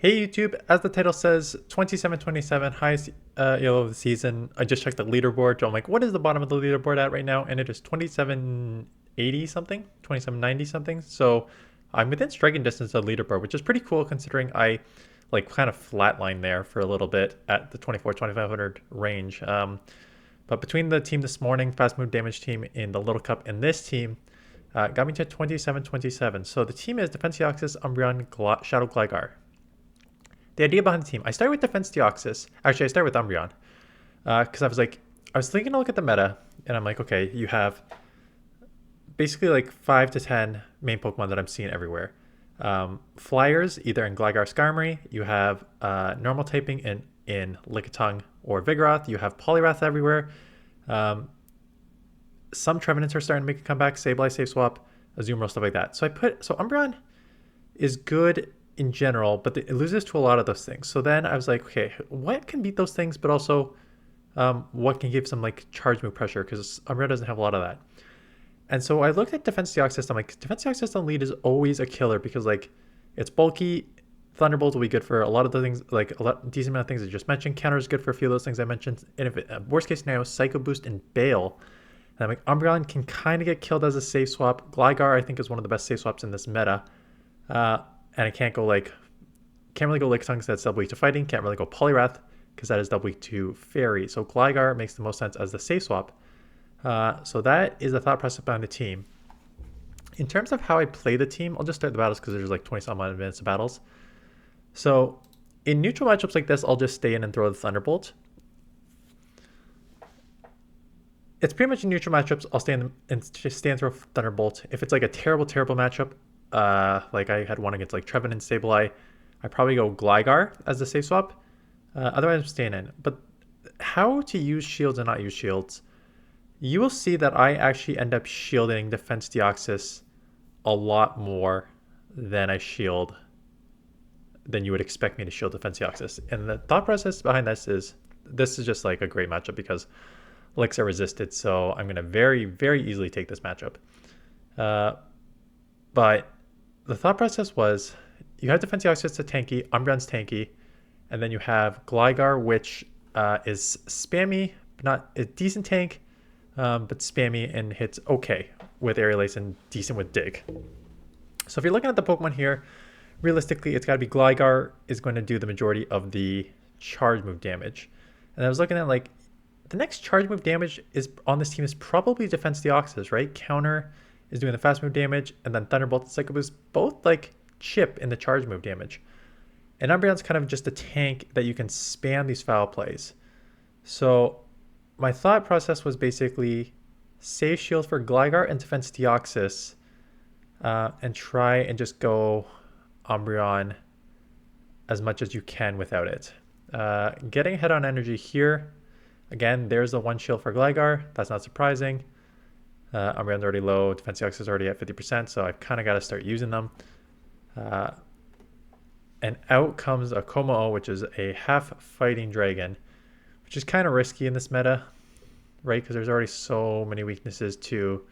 Hey YouTube, as the title says, 27-27, highest ELO of the season. I just checked the leaderboard, so I'm like, what is the bottom of the leaderboard at right now? And it is 2780 something, 2790 something. So I'm within striking distance of the leaderboard, which is pretty cool considering I like kind of flatlined there for a little bit at the 24-2500 range. But between the team this morning, fast move damage team in the Little Cup, and this team, got me to 27-27. So the team is Defense Deoxys, Umbreon, Shadow Gligar. The idea behind the team, I started with Defense Deoxys. Actually, I started with Umbreon. Because I was thinking to look at the meta, and I'm like, okay, you have basically like 5 to 10 main Pokemon that I'm seeing everywhere. Flyers, either in Gligar Skarmory, you have normal typing in Lickitung or Vigoroth, you have Poliwrath everywhere. Some Trevenants are starting to make a comeback, Sableye, Safe Swap, Azumarill, stuff like that. So Umbreon is good in general, but it loses to a lot of those things. So then I was like, okay, what can beat those things, but also what can give some like charge move pressure, because Umbreon doesn't have a lot of that. And so I looked at Defense Deoxys. I'm like, Defense Deoxys Lead is always a killer because like it's bulky. Thunderbolt will be good for a lot of the things, like decent amount of things I just mentioned. Counter is good for a few of those things I mentioned. And if worst case scenario, Psycho Boost and Bail. And I'm like, Umbreon can kind of get killed as a safe swap. Gligar I think is one of the best safe swaps in this meta. And I can't really go Lickitung because that's double weak to fighting. Can't really go Poliwrath because that is double weak to Fairy. So Gligar makes the most sense as the safe swap. So that is the thought process behind the team. In terms of how I play the team, I'll just start the battles because there's like 20-some odd minutes of battles. So in neutral matchups like this, I'll just stay in and throw the Thunderbolt. It's pretty much in neutral matchups, I'll stay in and throw Thunderbolt. If it's like a terrible matchup, like I had one against like Trevenant and Sableye, I probably go Gligar as the safe swap. Otherwise, I'm staying in. But how to use shields and not use shields? You will see that I actually end up shielding Defense Deoxys a lot more than than you would expect me to shield Defense Deoxys. And the thought process behind this is just like a great matchup because licks are resisted, so I'm going to very, very easily take this matchup. But the thought process was you have Defense Deoxys to tanky, Umbreon's tanky, and then you have Gligar, which is spammy, but not a decent tank, but spammy and hits okay with Aerial Ace and decent with Dig. So if you're looking at the Pokemon here, realistically, it's got to be Gligar is going to do the majority of the charge move damage. And I was looking at like the next charge move damage is on this team is probably Defense Deoxys, right? Counter is doing the fast move damage, and then Thunderbolt and Psycho Boost both like chip in the charge move damage. And Umbreon's kind of just a tank that you can spam these foul plays. So my thought process was basically save shield for Gligar and Defense Deoxys, and try and just go Umbreon as much as you can without it. Getting ahead on energy here. Again, there's the one shield for Gligar. That's not surprising. Umbreon's already low. Defense Deoxys is already at 50%, so I've kind of got to start using them. And out comes a Como-O, which is a half fighting dragon, which is kind of risky in this meta, right? Because there's already so many weaknesses to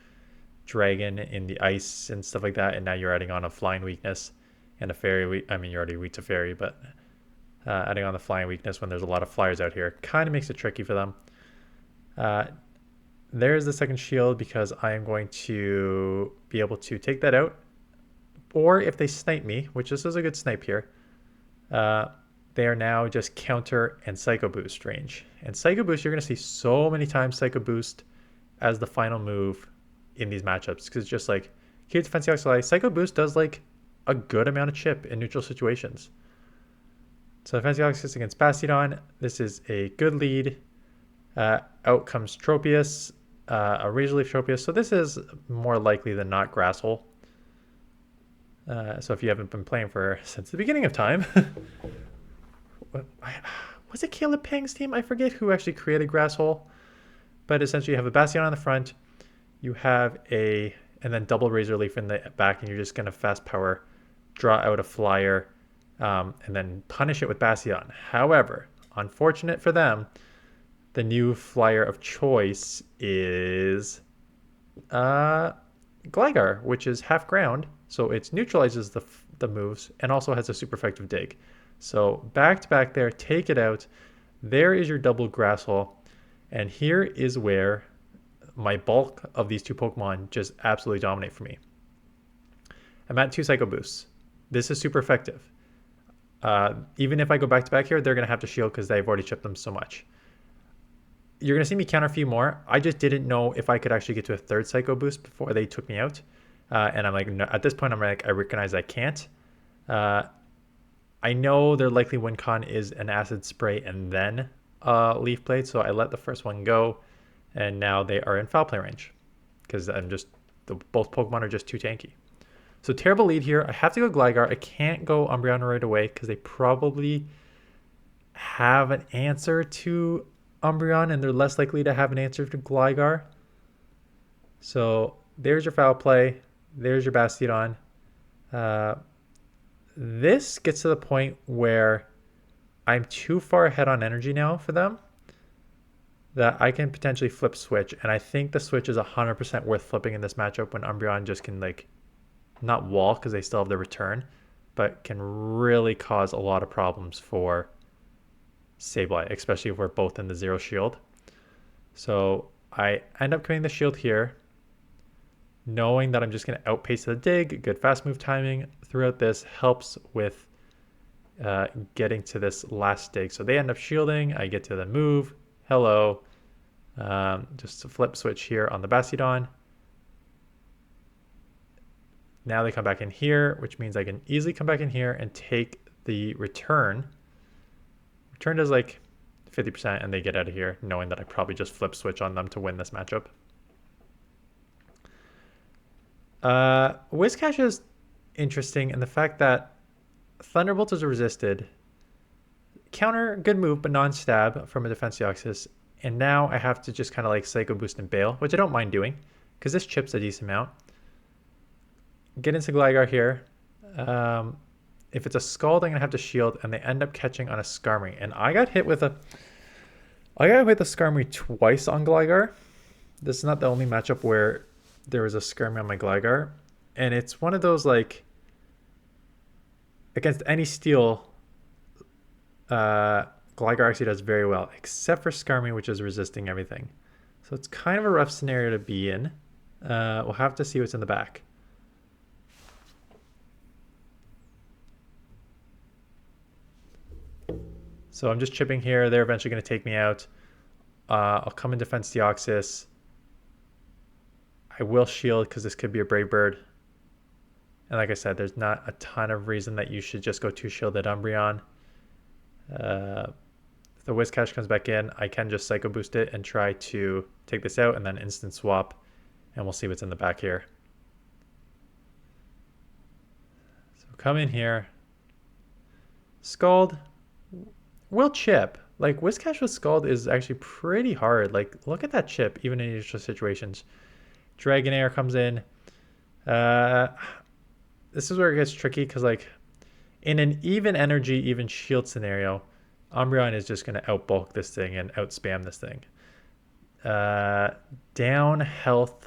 dragon in the ice and stuff like that, and now you're adding on a flying weakness and a fairy. I mean, you're already weak to fairy, but adding on the flying weakness when there's a lot of flyers out here kind of makes it tricky for them. There's the second shield because I am going to be able to take that out. Or if they snipe me, which this is a good snipe here, they are now just counter and Psycho Boost range. And Psycho Boost, you're going to see so many times Psycho Boost as the final move in these matchups. Because it's just like, here Defense Deoxys, Psycho Boost does like a good amount of chip in neutral situations. So Defense Deoxys against Bastiodon, this is a good lead. Out comes Tropius, a Razor Leaf Tropius. So this is more likely than not Grass Hole. So if you haven't been playing since the beginning of time, was it Caleb Pang's team? I forget who actually created Grass Hole, but essentially you have a Bastion on the front, you have and then double Razor Leaf in the back, and you're just going to fast power, draw out a flyer, and then punish it with Bastion. However, unfortunate for them, the new flyer of choice is Gligar, which is half ground. So it neutralizes the moves and also has a super effective dig. So back to back there, take it out. There is your double grass hole. And here is where my bulk of these two Pokemon just absolutely dominate for me. I'm at 2 Psycho Boosts. This is super effective. Even if I go back to back here, they're going to have to shield because they've already chipped them so much. You're going to see me counter a few more. I just didn't know if I could actually get to a 3rd Psycho Boost before they took me out. And I'm like, no, at this point, I'm like, I recognize I can't. I know their likely win con is an Acid Spray and then Leaf Blade, so I let the first one go. And now they are in foul play range because both Pokemon are just too tanky. So terrible lead here. I have to go Gligar. I can't go Umbreon right away because they probably have an answer to Umbreon and they're less likely to have an answer to Gligar. So there's your foul play. There's your Bastiodon. This gets to the point where I'm too far ahead on energy now for them that I can potentially flip switch. And I think the switch is 100% worth flipping in this matchup when Umbreon just can like not wall because they still have the return, but can really cause a lot of problems for Sableye, especially if we're both in the 0 shield. So I end up committing the shield here, knowing that I'm just going to outpace the dig. Good fast move timing throughout this helps with getting to this last dig. So they end up shielding. I get to the move. Hello. Just a flip switch here on the Bastiodon. Now they come back in here, which means I can easily come back in here and take the return. Return does like 50% and they get out of here, knowing that I probably just flip switch on them to win this matchup. Wischash is interesting in the fact that Thunderbolt is resisted. Counter, good move, but non-stab from a defense Deoxys. And now I have to just kind of like Psycho Boost and bail, which I don't mind doing because this chips a decent amount. Get into Gligar here. If it's a Scald, I'm going to have to shield, and they end up catching on a Skarmory. And I got hit with a Skarmory twice on Gligar. This is not the only matchup where there was a Skarmory on my Gligar. And it's one of those, like, against any steel, Gligar actually does very well, except for Skarmory, which is resisting everything. So it's kind of a rough scenario to be in. We'll have to see what's in the back. So I'm just chipping here. They're eventually going to take me out. I'll come in defense Deoxys. I will shield because this could be a Brave Bird. And like I said, there's not a ton of reason that you should just go 2 shielded Umbreon. If the Wischash comes back in, I can just Psycho Boost it and try to take this out and then instant swap. And we'll see what's in the back here. So come in here. Scald. Will chip. Like, Wischash with Scald is actually pretty hard. Like, look at that chip, even in initial situations. Dragonair comes in. This is where it gets tricky, because, like, in an even energy, even shield scenario, Umbreon is just going to outbulk this thing and outspam this thing. Down health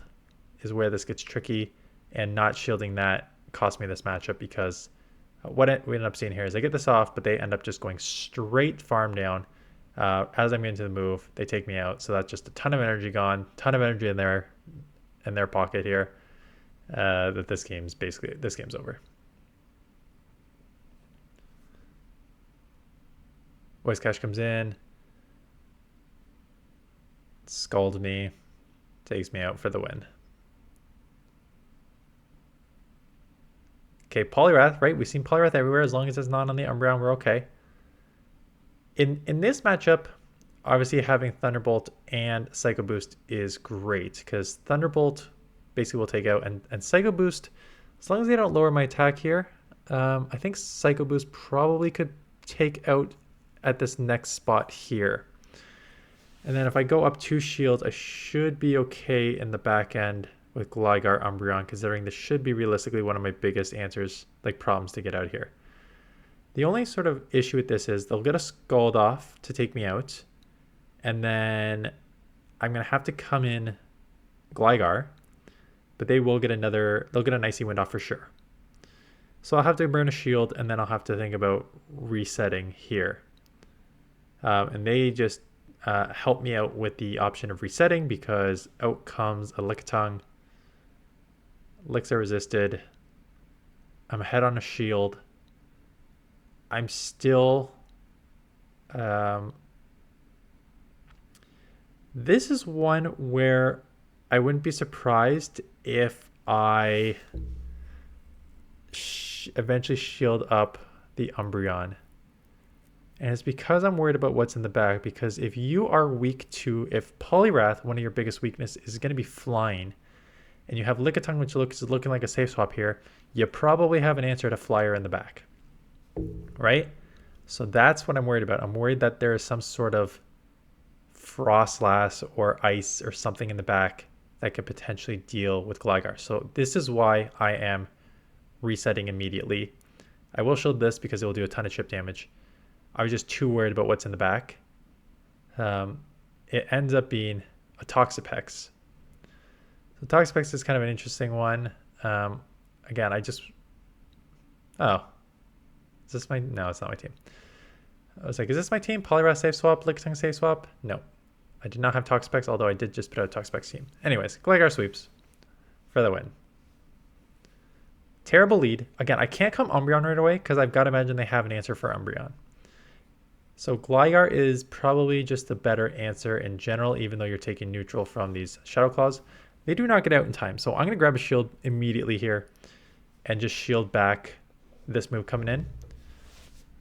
is where this gets tricky, and not shielding that cost me this matchup, because what we end up seeing here is I get this off, but they end up just going straight farm down. As I'm getting to the move, they take me out. So that's just a ton of energy gone, ton of energy in their pocket here. That this game's over. Wischash comes in, scalds me, takes me out for the win. Okay, Poliwrath, right? We've seen Poliwrath everywhere. As long as it's not on the Umbreon, we're okay. In this matchup, obviously having Thunderbolt and Psycho Boost is great, because Thunderbolt basically will take out, and Psycho Boost, as long as they don't lower my attack here, I think Psycho Boost probably could take out at this next spot here. And then if I go up 2 shields, I should be okay in the back end with Gligar Umbreon, considering this should be realistically one of my biggest answers, like problems to get out here. The only sort of issue with this is they'll get a Scald off to take me out, and then I'm going to have to come in Gligar, but they'll get an Icy Wind off for sure. So I'll have to burn a shield, and then I'll have to think about resetting here. And they just help me out with the option of resetting, because out comes a Lickitung. Licks are resisted. I'm ahead on a shield. I'm still... this is one where I wouldn't be surprised if I eventually shield up the Umbreon. And it's because I'm worried about what's in the back, because if you are weak to, if Poliwrath, one of your biggest weaknesses, is going to be flying, and you have Lickitung, which is looking like a safe swap here, you probably have an answer to Flyer in the back, right? So that's what I'm worried about. I'm worried that there is some sort of Froslass or Ice or something in the back that could potentially deal with Gligar. So this is why I am resetting immediately. I will shield this because it will do a ton of chip damage. I was just too worried about what's in the back. It ends up being a Toxapex. So Toxapex is kind of an interesting one. Again, I just... Oh. Is this my... No, it's not my team. I was like, is this my team? Poliwrath safe swap, Lickitung safe swap? No. I did not have Toxapex, although I did just put out a Toxapex team. Anyways, Gligar sweeps for the win. Terrible lead. Again, I can't come Umbreon right away because I've got to imagine they have an answer for Umbreon. So Gligar is probably just a better answer in general, even though you're taking neutral from these Shadow Claws. They do not get out in time. So I'm going to grab a shield immediately here and just shield back this move coming in.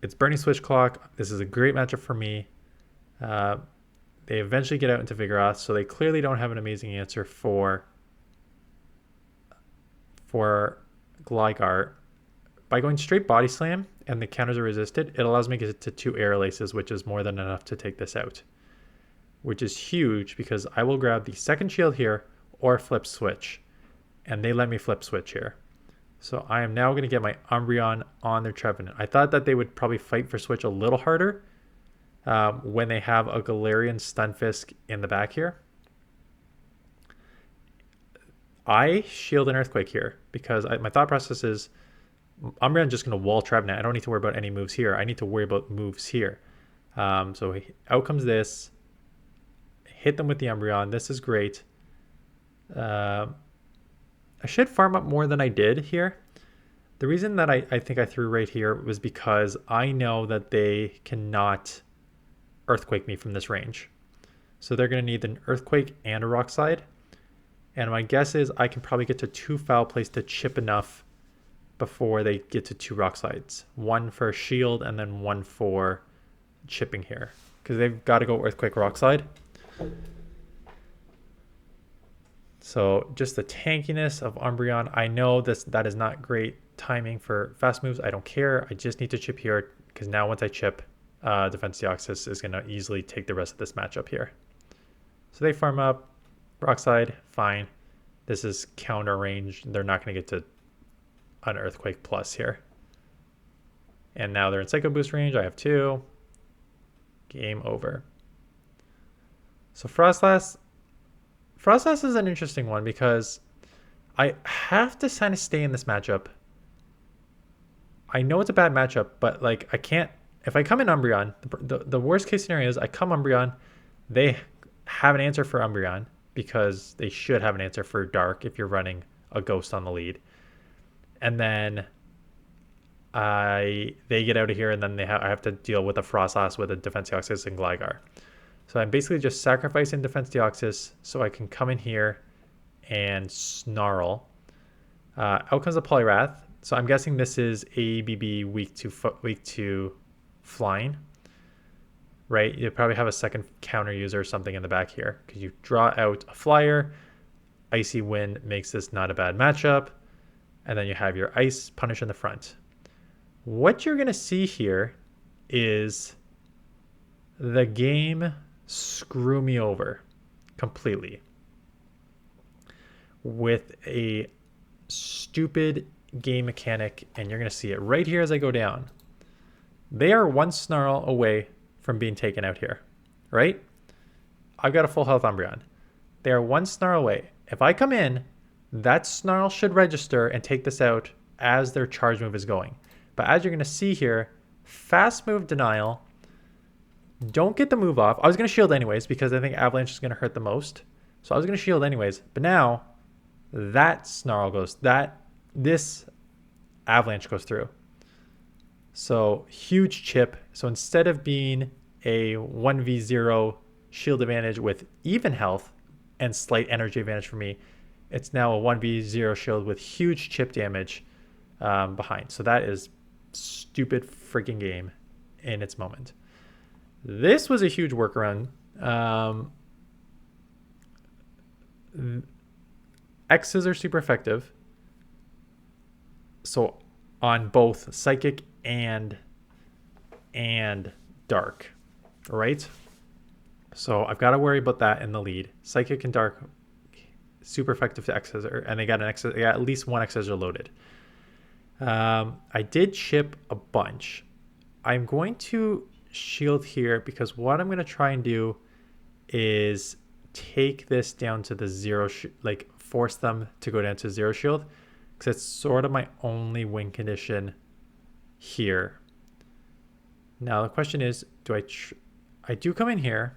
It's Burning Switch Clock. This is a great matchup for me. They eventually get out into Vigoroth, so they clearly don't have an amazing answer for Gligar. By going straight Body Slam and the counters are resisted, it allows me to get to 2 Air Laces, which is more than enough to take this out. Which is huge because I will grab the second shield here or flip switch. And they let me flip switch here. So I am now going to get my Umbreon on their Trevenant. I thought that they would probably fight for switch a little harder when they have a Galarian Stunfisk in the back here. I shield an Earthquake here because my thought process is Umbreon just going to wall Trevenant. I don't need to worry about any moves here. I need to worry about moves here. So out comes this. Hit them with the Umbreon. This is great. I should farm up more than I did here. The reason that I think I threw right here was because I know that they cannot Earthquake me from this range. So they're going to need an Earthquake and a Rock Slide. And my guess is I can probably get to 2 Foul Plays to chip enough before they get to 2 Rock Slides. 1 for shield and then 1 for chipping here. Because they've got to go Earthquake Rock Slide. So just the tankiness of Umbreon. I know that is not great timing for fast moves. I don't care. I just need to chip here because now once I chip, Defense Deoxys is going to easily take the rest of this matchup here. So they farm up. Rock Slide, fine. This is counter range. They're not going to get to an Earthquake Plus here. And now they're in Psycho Boost range. I have 2. Game over. So Froslass is an interesting one because I have to kind of stay in this matchup. I know it's a bad matchup, but like I can't. If I come in Umbreon, the worst case scenario is I come Umbreon. They have an answer for Umbreon because they should have an answer for Dark if you're running a Ghost on the lead. And then they get out of here, and then I have to deal with a Froslass with a Defense Deoxys and Gligar. So I'm basically just sacrificing Defense Deoxys so I can come in here and Snarl. Out comes a Poliwrath. So I'm guessing this is ABB weak to flying, right? You probably have a second counter user or something in the back here because you draw out a Flyer. Icy Wind makes this not a bad matchup. And then you have your Ice Punish in the front. What you're going to see here is the game screw me over completely with a stupid game mechanic, and you're going to see it right here as I go down. They are 1 Snarl away from being taken out here, right? I've got a full health Umbreon. They are 1 Snarl away. If I come in, that Snarl should register and take this out as their charge move is going. But as you're going to see here, fast move denial. Don't get the move off. I was going to shield anyways because I think Avalanche is going to hurt the most. So I was going to shield anyways. But now that Snarl goes, this Avalanche goes through. So huge chip. So instead of being a 1v0 shield advantage with even health and slight energy advantage for me, it's now a 1v0 shield with huge chip damage behind. So that is stupid freaking game in its moment. This was a huge workaround. X's are super effective. So on both Psychic and Dark, right? So I've got to worry about that in the lead. Psychic and Dark, super effective to X's, and they got at least one X's loaded. I did chip a bunch. I'm going to shield here because what I'm going to try and do is take this down to the zero, like force them to go down to zero shield, because it's sort of my only win condition here. Now the question is, do I do come in here.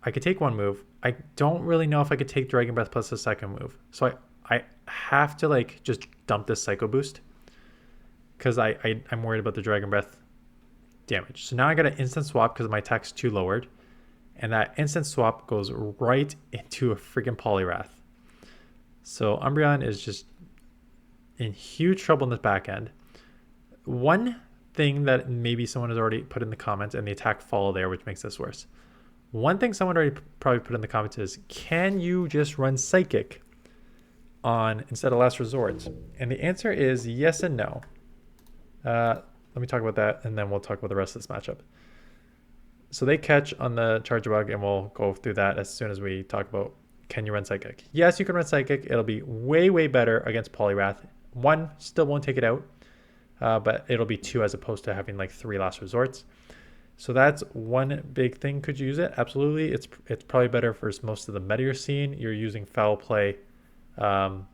I could take one move. I don't really know if I could take Dragon Breath plus a second move. So I have to like just dump this Psycho Boost because I'm worried about the Dragon Breath damage. So now I got an instant swap because my attack's too lowered. And that instant swap goes right into a freaking Poliwrath. So Umbreon is just in huge trouble in this back end. One thing that maybe someone has already put in the comments, and the attack follow there, which makes this worse. One thing someone already probably put in the comments is, can you just run Psychic on instead of Last Resort? And the answer is yes and no. Let me talk about that, and then we'll talk about the rest of this matchup. So they catch on the Charjabug, and we'll go through that as soon as we talk about can you run Psychic. Yes, you can run Psychic. It'll be way, way better against Poliwrath. 1 still won't take it out, but it'll be 2 as opposed to having like 3 Last Resorts. So that's one big thing. Could you use it? Absolutely. It's probably better for most of the meta you're seeing. You're using Foul Play for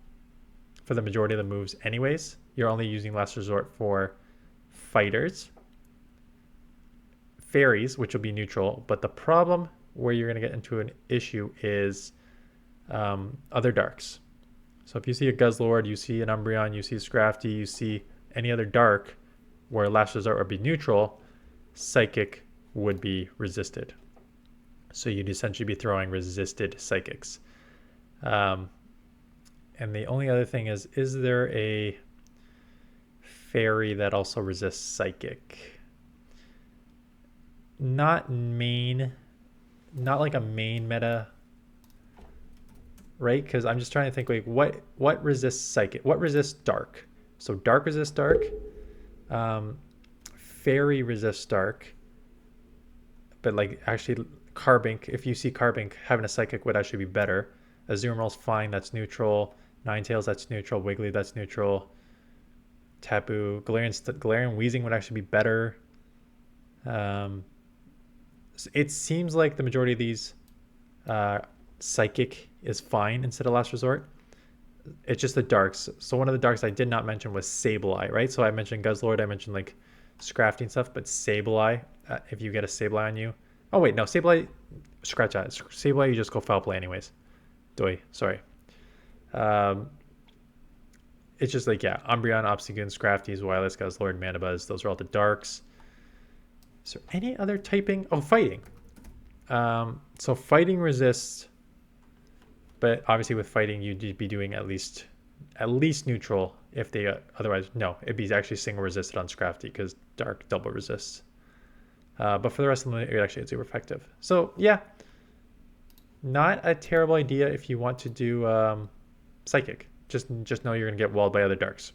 the majority of the moves anyways. You're only using Last Resort for fighters. Fairies, which will be neutral. But the problem where you're going to get into an issue is other darks. So if you see a Guzzlord, you see an Umbreon, you see a Scrafty, you see any other dark where Last Resort would be neutral, Psychic would be resisted. So you'd essentially be throwing resisted Psychics. And the only other thing is there a fairy that also resists Psychic? Not like a main meta, right? Because I'm just trying to think like what resists Psychic? What resists Dark? So Dark resists Dark. Fairy resists Dark. But like actually Carbink, if you see Carbink, having a Psychic would actually be better. Azumarill's fine, that's neutral. Ninetales, that's neutral. Wiggly, that's neutral. Tapu, Galarian Weezing would actually be better. It seems like the majority of these Psychic is fine instead of Last Resort. It's just the darks. So one of the darks I did not mention was Sableye, right? So I mentioned Guzzlord, I mentioned like Scrafty and stuff, but Sableye, if you get a Sableye on you. Oh wait, no, Sableye, scratch that. Sableye, you just go Foul Play anyways. Doi, sorry. It's just like, yeah, Umbreon, Obstagoon, Scrafties, Wireless, Guzzlord, Manabuzz, those are all the darks. Is there any other typing? Oh, fighting. So fighting resists, but obviously with fighting, you'd be doing at least neutral if they, otherwise, no, it'd be actually single resisted on Scrafty because Dark double resists. But for the rest of them, it actually is super effective. So yeah, not a terrible idea if you want to do Psychic. Just know you're going to get walled by other darks.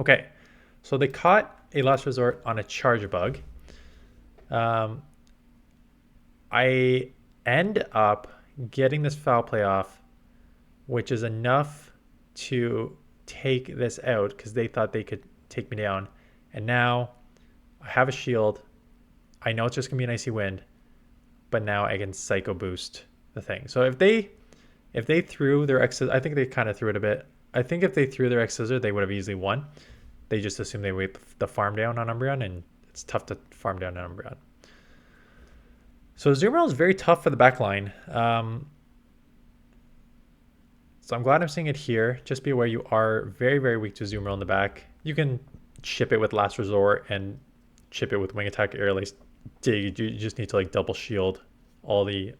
Okay, so they caught a Last Resort on a Charjabug. I end up getting this Foul Play off, which is enough to take this out because they thought they could take me down. And now I have a shield. I know it's just going to be an Icy Wind, but now I can Psycho Boost the thing. So if they threw their X's, I think they kind of threw it a bit. I think if they threw their X Scissor, they would have easily won. They just assume they wait the farm down on Umbreon, and it's tough to farm down on Umbreon. So Azumarill is very tough for the back line. So I'm glad I'm seeing it here. Just be aware you are very, very weak to Azumarill in the back. You can chip it with Last Resort and chip it with Wing Attack, Air Lace, Dig. You just need to like double shield all the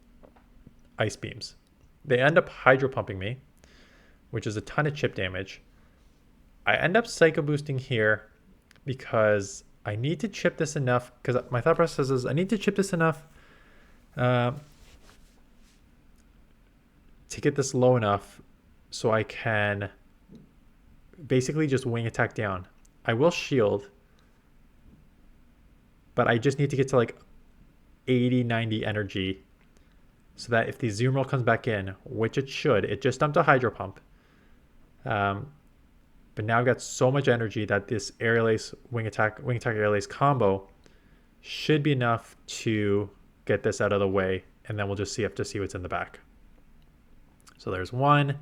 Ice Beams. They end up Hydro Pumping me, which is a ton of chip damage. I end up Psycho Boosting here because I need to chip this enough, because my thought process is I need to chip this enough to get this low enough so I can basically just Wing Attack down. I will shield, but I just need to get to like 80, 90 energy so that if the Azumarill comes back in, which it should, it just dumped a Hydro Pump. But now I've got so much energy that this Aerial Ace, Wing Attack, Aerial Ace combo should be enough to get this out of the way, and then we'll just have to see what's in the back. So there's one.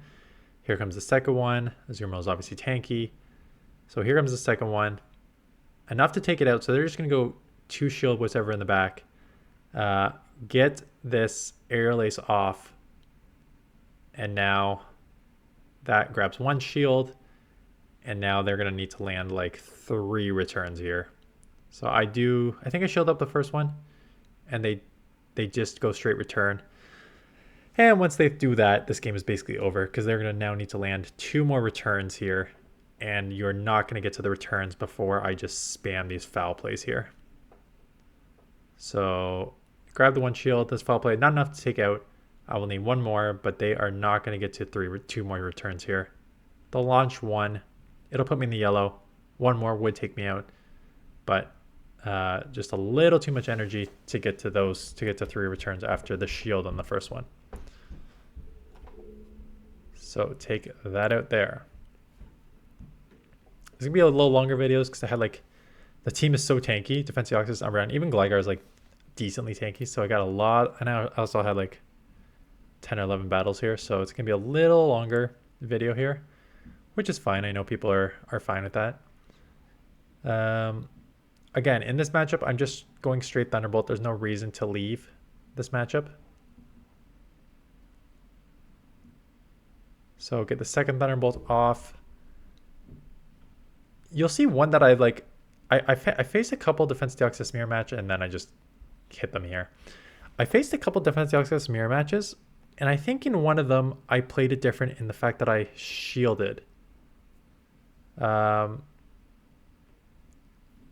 Here comes the second one. Azumarill is obviously tanky. So here comes the second one. Enough to take it out, so they're just going to go 2 shield whatever in the back. Get this Aerial Ace off, and now that grabs 1 shield. And now they're going to need to land like 3 returns here. So I think I shielded up the first one, and they just go straight return. And once they do that, this game is basically over, because they're going to now need to land 2 more returns here. And you're not going to get to the returns before I just spam these foul plays here. So grab the 1 shield, this foul play, not enough to take out. I will need 1 more, but they are not going to get to 2 more returns here. They'll launch 1. It'll put me in the yellow. 1 more would take me out, but just a little too much energy to get to 3 returns after the shield on the first one. So take that out there. It's gonna be a little longer videos because I had like, the team is so tanky. Defense Deoxys, Umbreon, even Gligar is like decently tanky. So I got a lot, and I also had like 10 or 11 battles here. So it's gonna be a little longer video here, which is fine. I know people are fine with that. Again, in this matchup, I'm just going straight Thunderbolt. There's no reason to leave this matchup. So get the second Thunderbolt off. You'll see one that I like. I faced a couple Defense Deoxys mirror match, and then I just hit them here. I faced a couple Defense Deoxys mirror matches, and I think in one of them, I played it different in the fact that I shielded.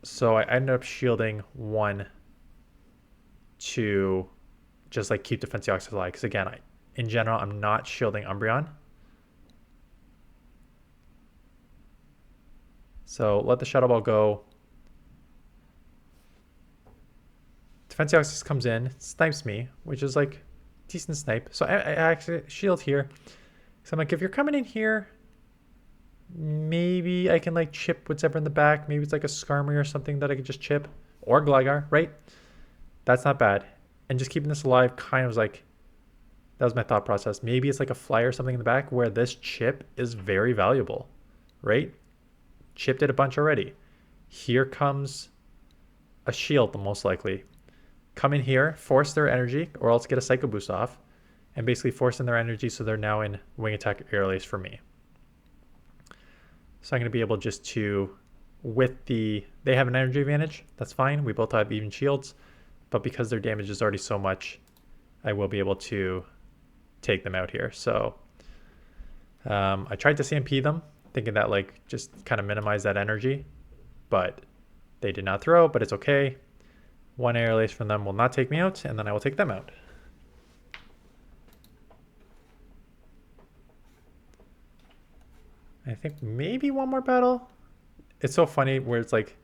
So I ended up shielding 1 to just like keep Defense Deoxys alive. Because again, in general, I'm not shielding Umbreon. So let the Shadow Ball go. Defense Deoxys comes in, snipes me, which is like decent snipe. So I actually shield here. So I'm like, if you're coming in here, maybe I can like chip whatever in the back. Maybe it's like a Skarmory or something that I could just chip, or Gligar, right? That's not bad. And just keeping this alive kind of was like, that was my thought process. Maybe it's like a fly or something in the back where this chip is very valuable, right? Chipped it a bunch already. Here comes a shield, the most likely. Come in here, force their energy, or else get a Psycho Boost off, and basically force in their energy so they're now in Wing Attack, Air Lace for me. So I'm going to be able just to, they have an energy advantage, that's fine. We both have even shields, but because their damage is already so much, I will be able to take them out here. So I tried to CMP them, thinking that like just kind of minimize that energy, but they did not throw, but it's okay. 1 Air Lace from them will not take me out, and then I will take them out. I think maybe 1 more battle. It's so funny where it's like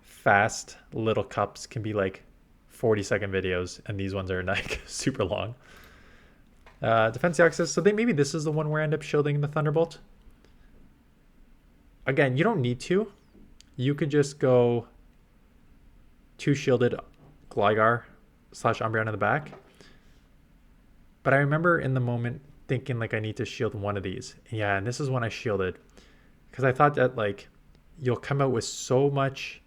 fast little cups can be like 40-second videos, and these ones are like super long. Defense Deoxys, so maybe this is the one where I end up shielding the Thunderbolt. Again, you don't need to. You could just go 2 shielded Gligar / Umbreon in the back. But I remember in the moment thinking like I need to shield one of these. Yeah, and this is one I shielded because I thought that like you'll come out with so much,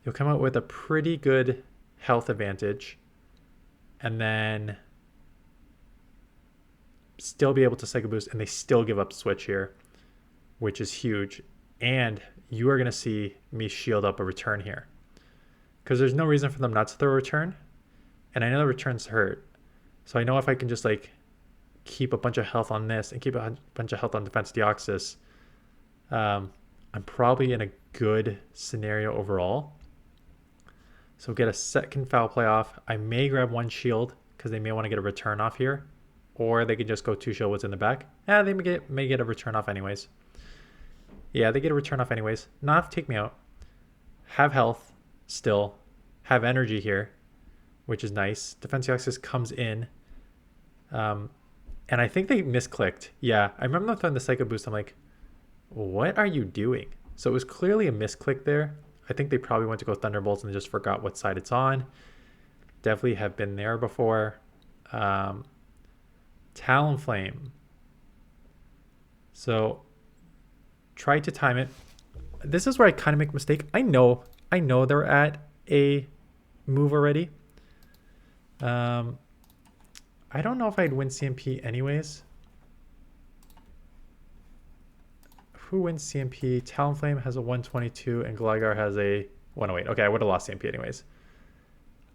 you'll come out with a pretty good health advantage and then still be able to Psycho Boost, and they still give up Switch here, which is huge. And you are going to see me shield up a return here because there's no reason for them not to throw a return. And I know the returns hurt. So I know if I can just like keep a bunch of health on this and keep a bunch of health on Defense Deoxys, I'm probably in a good scenario overall. So get a second foul play off. I may grab one shield because they may want to get a return off here. Or they can just go two shield woods in the back. Yeah, they may get a return off anyways. Yeah, they get a return off anyways. Not have to take me out. Have health still. Have energy here, which is nice. Defense Deoxys comes in. And I think they misclicked. Yeah, I remember them throwing the Psycho Boost. I'm like, what are you doing? So it was clearly a misclick there. I think they probably went to go Thunderbolts and just forgot what side it's on. Definitely have been there before. Talonflame. So try to time it. This is where I kind of make a mistake. I know they're at a move already. I don't know if I'd win CMP anyways. Who wins CMP? Talonflame has a 122 and Gligar has a 108. Okay, I would have lost CMP anyways.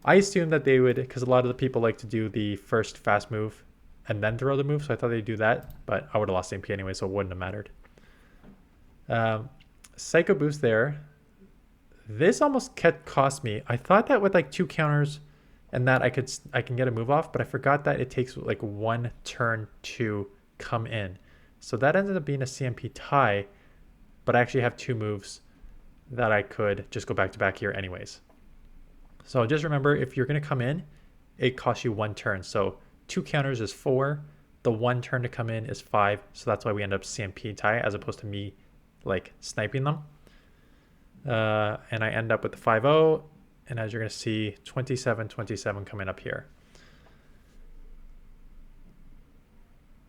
I assumed that they would, because a lot of the people like to do the first fast move and then throw the move, so I thought they'd do that, but I would have lost CMP anyway, so it wouldn't have mattered. Psycho Boost there. This almost cost me. I thought that with like 2 counters and that I can get a move off, but I forgot that it takes like 1 turn to come in. So that ended up being a CMP tie, but I actually have 2 moves that I could just go back to back here anyways. So just remember, if you're going to come in, it costs you 1 turn. So 2 counters is 4. The 1 turn to come in is 5. So that's why we end up CMP tie as opposed to me like sniping them. And I end up with the 5-0. And as you're going to see, 27-27 coming up here.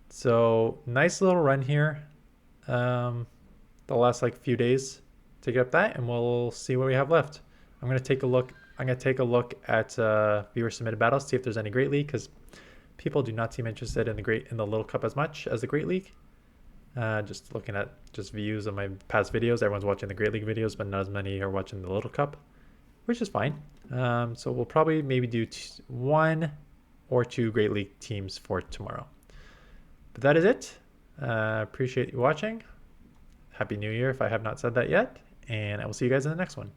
So nice little run here. The last like few days to get up that, and we'll see what we have left. I'm going to take a look. I'm going to take a look at viewer submitted battles, see if there's any Great League, because people do not seem interested in the Little Cup as much as the Great League. Just looking at just views of my past videos, everyone's watching the Great League videos, but not as many are watching the Little Cup, which is fine. So we'll probably maybe do 1 or 2 Great League teams for tomorrow. But that is it. Appreciate you watching. Happy New Year if I have not said that yet. And I will see you guys in the next one.